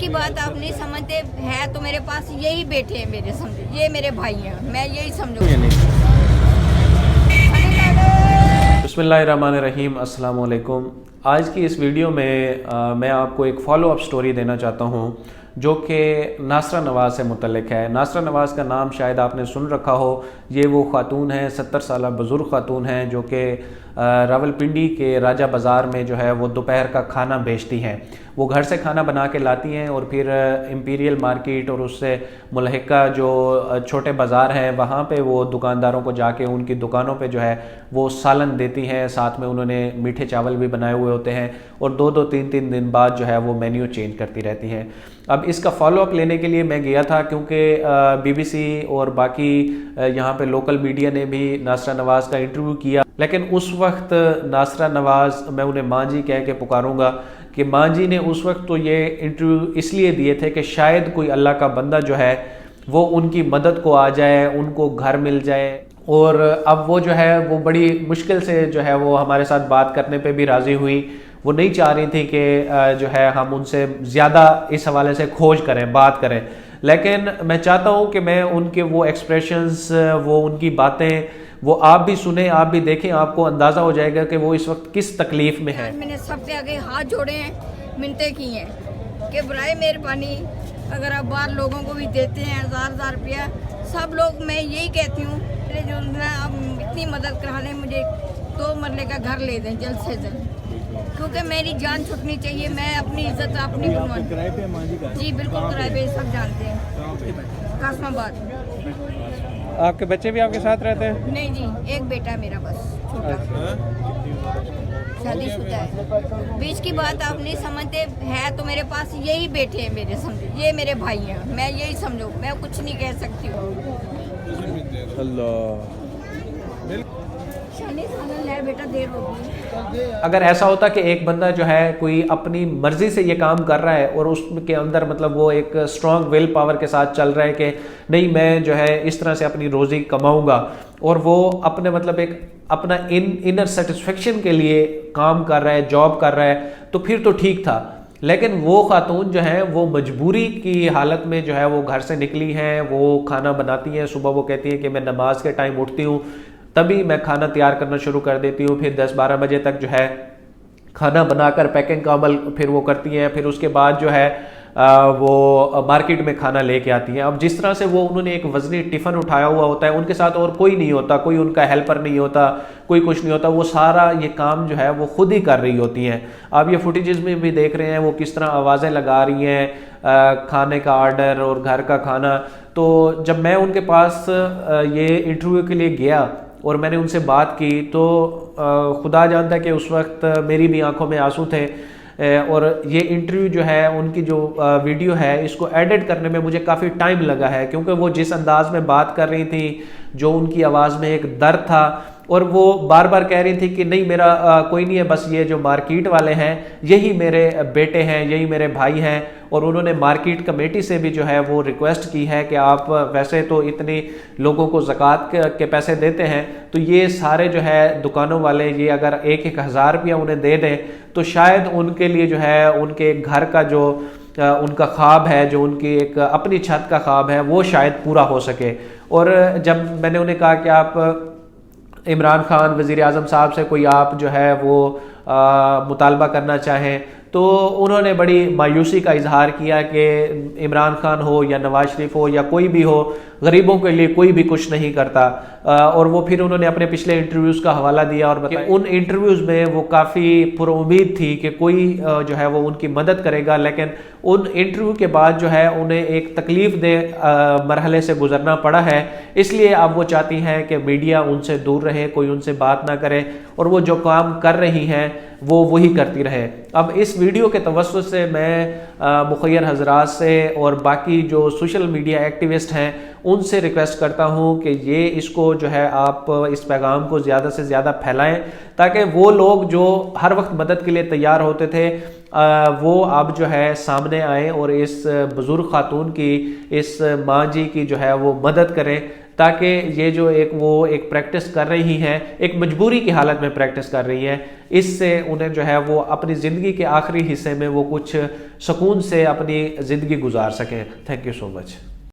की बात आप नहीं समझते है तो मेरे पास यही बेटे हैं मेरे, समझो ये मेरे भाई हैं, मैं यही समझो। बिस्मिल्लाहिर्रहमानिर्रहीम, अस्सलाम वालेकुम। आज की इस वीडियो में मैं आपको एक फॉलो अप स्टोरी देना चाहता हूँ जो कि नासरा नवाज़ से मुतल्लिक है। नासरा नवाज़ का नाम शायद आपने सुन रखा हो। ये वो ख़ातून हैं, 70 साल बुज़ुर्ग ख़ातून हैं जो कि रावलपिंडी के राजा बाज़ार में जो है वो दोपहर का खाना बेचती हैं। वो घर से खाना बना के लाती हैं और फिर इंपीरियल मार्केट और उससे मुल्हिका जो छोटे बाज़ार हैं वहाँ पे वो दुकानदारों को जाके उनकी दुकानों पे जो है वो सालन देती हैं। साथ में उन्होंने मीठे चावल भी बनाए हुए होते हैं और 2-2, 3-3 दिन बाद जो है वो मेन्यू चेंज करती रहती हैं। अब इसका फॉलो अप लेने के लिए मैं गया था क्योंकि BBC और बाकी यहाँ पे लोकल मीडिया ने भी नासरा नवाज़ का इंटरव्यू किया, लेकिन उस वक्त नासरा नवाज़, मैं उन्हें माँ जी कह के पुकारूंगा कि माँ जी ने उस वक्त तो ये इंटरव्यू इसलिए दिए थे कि शायद कोई अल्लाह का बंदा जो है वो उनकी मदद को आ जाए, उनको घर मिल जाए। और अब वो जो है वो बड़ी मुश्किल से जो है वो हमारे साथ बात करने पे भी राज़ी हुई। वो नहीं चाह रही थी कि जो है हम उनसे ज़्यादा इस हवाले से खोज करें, बात करें, लेकिन मैं चाहता हूँ कि मैं उनके वो एक्सप्रेशंस, वो उनकी बातें वो आप भी सुने, आप भी देखें, आपको अंदाज़ा हो जाएगा कि वो इस वक्त किस तकलीफ़ में है। मैंने सबके आगे हाथ जोड़े हैं, मिन्नतें की हैं कि बराए मेहरबानी अगर आप बाहर लोगों को भी देते हैं 1000 रुपया, सब लोग, मैं यही कहती हूँ जो आप इतनी मदद करा लें, मुझे 2 मरले का घर ले दें जल्द से जल्द, क्योंकि मेरी जान छुटनी चाहिए। मैं अपनी इज्जत अपनी बनवानी। जी बिल्कुल किराए पे, सब जानते हैं, कासमाबाद। आपके बच्चे भी आपके साथ रहते हैं? नहीं जी, एक बेटा है मेरा बस, छोटा, शादीशुदा है। बीच की बात आप नहीं समझते है तो मेरे पास यही बेटे हैं मेरे, समझो ये मेरे भाई हैं, मैं यही समझो, मैं कुछ नहीं कह सकती हूँ। बेटा देर होगी। अगर ऐसा होता कि एक बंदा जो है कोई अपनी मर्जी से ये काम कर रहा है और उसके अंदर मतलब वो एक स्ट्रॉन्ग विल पावर के साथ चल रहा है कि नहीं मैं जो है इस तरह से अपनी रोज़ी कमाऊंगा, और वो अपने मतलब एक अपना इनर सेटिस्फेक्शन के लिए काम कर रहा है, जॉब कर रहा है, तो फिर तो ठीक था। लेकिन वो खातून जो है वो मजबूरी की हालत में जो है वो घर से निकली हैं, वो खाना बनाती हैं। सुबह वो कहती है कि मैं नमाज के टाइम उठती हूँ तभी मैं खाना तैयार करना शुरू कर देती हूँ, फिर 10-12 बजे तक जो है खाना बनाकर पैकिंग का अमल फिर वो करती हैं, फिर उसके बाद जो है वो मार्केट में खाना लेके आती हैं। अब जिस तरह से वो उन्होंने एक वज़नी टिफ़िन उठाया हुआ होता है, उनके साथ और कोई नहीं होता, कोई उनका हेल्पर नहीं होता, कोई कुछ नहीं होता, वो सारा ये काम जो है वो खुद ही कर रही होती हैं। आप ये फुटेजेस में भी देख रहे हैं वो किस तरह आवाज़ें लगा रही हैं, खाने का आर्डर और घर का खाना। तो जब मैं उनके पास ये इंटरव्यू के लिए गया और मैंने उनसे बात की तो खुदा जानता है कि उस वक्त मेरी भी आंखों में आंसू थे। और ये इंटरव्यू जो है, उनकी जो वीडियो है, इसको एडिट करने में मुझे काफ़ी टाइम लगा है, क्योंकि वो जिस अंदाज में बात कर रही थी, जो उनकी आवाज़ में एक दर्द था, और वो बार बार कह रही थी कि नहीं मेरा कोई नहीं है, बस ये जो मार्केट वाले हैं यही मेरे बेटे हैं, यही मेरे भाई हैं। और उन्होंने मार्केट कमेटी से भी जो है वो रिक्वेस्ट की है कि आप वैसे तो इतने लोगों को ज़कात के पैसे देते हैं, तो ये सारे जो है दुकानों वाले ये अगर 1-1 हज़ार रुपया उन्हें दे दें तो शायद उनके लिए जो है उनके घर का जो उनका ख्वाब है, जो उनकी एक अपनी छत का ख्वाब है, वो शायद पूरा हो सके। और जब मैंने उन्हें कहा कि आप इमरान खान वज़ीर आज़म साहब से कोई आप जो है वो मुतालबा करना चाहें, तो उन्होंने बड़ी मायूसी का इजहार किया कि इमरान खान हो या नवाज शरीफ हो या कोई भी हो, गरीबों के लिए कोई भी कुछ नहीं करता। और वो फिर उन्होंने अपने पिछले इंटरव्यूज़ का हवाला दिया और बताया उन इंटरव्यूज़ में वो काफ़ी पुरुम्मीद थी कि कोई जो है वो उनकी मदद करेगा, लेकिन उन इंटरव्यू के बाद जो है उन्हें एक तकलीफ़ दे मरहले से गुजरना पड़ा है। इसलिए अब वो चाहती हैं कि मीडिया उनसे दूर रहे, कोई उनसे बात ना करे और वो जो काम कर रही हैं वो वही करती रहे। अब इस वीडियो के तवस्सुत से मैं मुखय्यर हजरात से और बाकी जो सोशल मीडिया एक्टिविस्ट हैं उनसे रिक्वेस्ट करता हूं कि ये इसको जो है आप इस पैगाम को ज़्यादा से ज़्यादा फैलाएं, ताकि वो लोग जो हर वक्त मदद के लिए तैयार होते थे वो अब जो है सामने आए और इस बुज़ुर्ग खातून की, इस माँ जी की जो है वो मदद करें, تاکہ یہ جو وہ ایک پریکٹس کر رہی ہیں، ایک مجبوری کی حالت میں پریکٹس کر رہی ہیں، اس سے انہیں جو ہے وہ اپنی زندگی کے آخری حصے میں وہ کچھ سکون سے اپنی زندگی گزار سکیں۔ Thank you so much.